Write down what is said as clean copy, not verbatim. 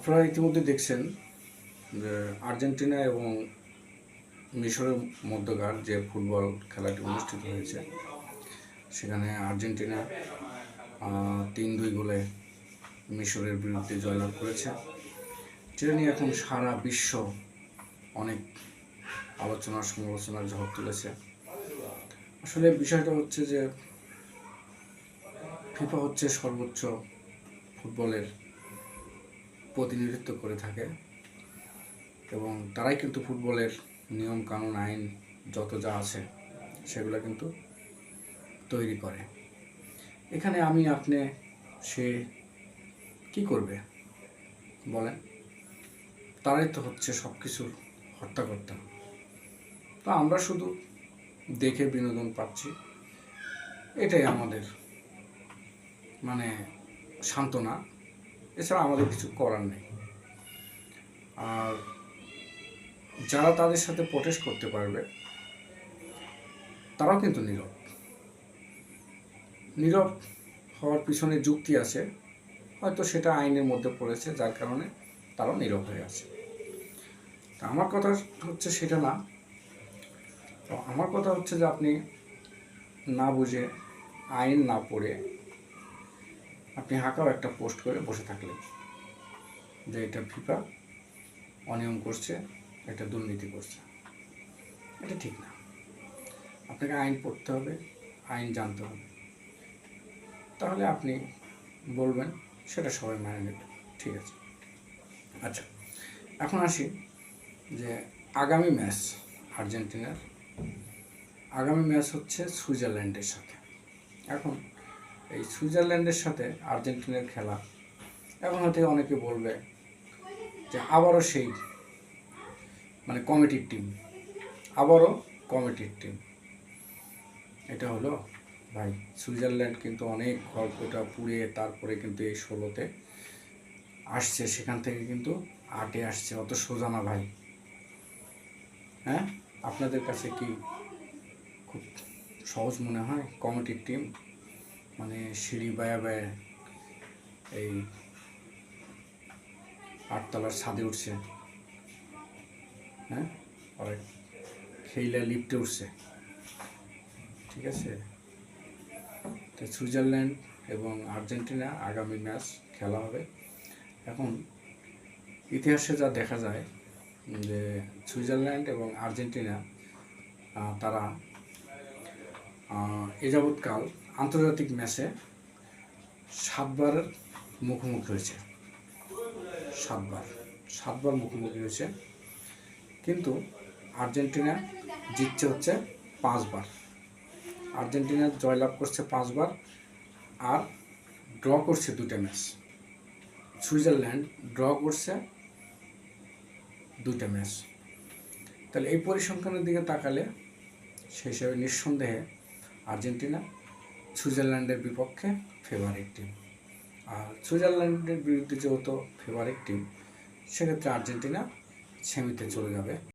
আপনারা ইতিমধ্যে দেখছেন যে আর্জেন্টিনা এবং মিশরের মধ্যকার যে ফুটবল খেলাটি অনুষ্ঠিত হয়েছে, সেখানে আর্জেন্টিনা 3-2 গোলে মিশরের বিরুদ্ধে জয়লাভ করেছে। যেটা নিয়ে এখন সারা বিশ্ব অনেক আলোচনার সমালোচনার ঝড় তুলেছে। আসলে বিষয়টা হচ্ছে যে ফিফা হচ্ছে সর্বোচ্চ ফুটবলের প্রতিনিধিত্ব করে থাকে এবং তারাই কিন্তু ফুটবলের নিয়ম কানুন আইন যত যা আছে সেগুলো কিন্তু তৈরি করে। এখানে আমি আপনি সে কি করবে বলেন? তারাই তো হচ্ছে সব কিছুর হর্তাকর্তা। তো আমরা শুধু দেখে বিনোদন পাচ্ছি, এটাই আমাদের সান্ত্বনা। এছাড়া আমাদের কিছু করার নেই। আর যারা তাদের সাথে প্রোটেস্ট করতে পারবে তারাও কিন্তু নীরব হওয়ার পিছনে যুক্তি আছে, হয়তো সেটা আইনের মধ্যে পড়েছে, যার কারণে তারাও নীরব হয়ে আছে। তা আমার কথা হচ্ছে সেটা না। তো আমার কথা হচ্ছে যে আপনি না বুঝে, আইন না পড়ে আপনি হাঁকাও একটা পোস্ট করে বসে থাকলেন যে এটা ফিফা অনিয়ম করছে, এটা দুর্নীতি করছে, এটা ঠিক না। আপনাকে আইন পড়তে হবে, আইন জানতে হবে, তাহলে আপনি বলবেন, সেটা সবাই মেনে নেবে, ঠিক আছে। আচ্ছা, এখন আসি যে আগামী ম্যাচ আর্জেন্টিনার আগামী ম্যাচ হচ্ছে সুইজারল্যান্ডের সাথে। এখন এই সুইজারল্যান্ডের সাথে আর্জেন্টিনার খেলা, এখন হয়তো অনেকে বলবে যে আবারও সেই কমিটির টিম। এটা হলো ভাই, সুইজারল্যান্ড কিন্তু অনেক খড়কুটা পুড়িয়ে তারপরে কিন্তু এই 16তে আসছে, সেখান থেকে কিন্তু 8-এ আসছে। অত সোজা না ভাই। হ্যাঁ, আপনাদের কাছে কি খুব সহজ মনে হয়? কমিটির টিম সিঁড়ি বায়া এই 8তলার ছাদে উঠছে, হ্যাঁ, খেইলা লিফটে উঠছে, ঠিক আছে। তো সুইজারল্যান্ড এবং আর্জেন্টিনা আগামী ম্যাচ খেলা হবে। এখন ইতিহাসে যা দেখা যায় যে সুইজারল্যান্ড এবং আর্জেন্টিনা তারা এ যাবৎকাল আন্তর্জাতিক ম্যাচে 7বার মুখোমুখি হয়েছে। 7বার মুখোমুখি হয়েছে, কিন্তু আর্জেন্টিনা জিতছে হচ্ছে 5বার। আর্জেন্টিনা জয়লাভ করছে 5বার আর ড্র করছে 2টা ম্যাচ। সুইজারল্যান্ড ড্র করছে 2টা ম্যাচ। তাহলে এই পরিসংখ্যানের দিকে তাকালে সেই হিসাবে নিঃসন্দেহে আর্জেন্টিনা সুইজারল্যান্ডের বিপক্ষে ফেভারিট টিম। আর সুইজারল্যান্ডের বিরুদ্ধে যেহেতু ফেভারিট টিম, সেক্ষেত্রে আর্জেন্টিনা সেমিতে চলে যাবে।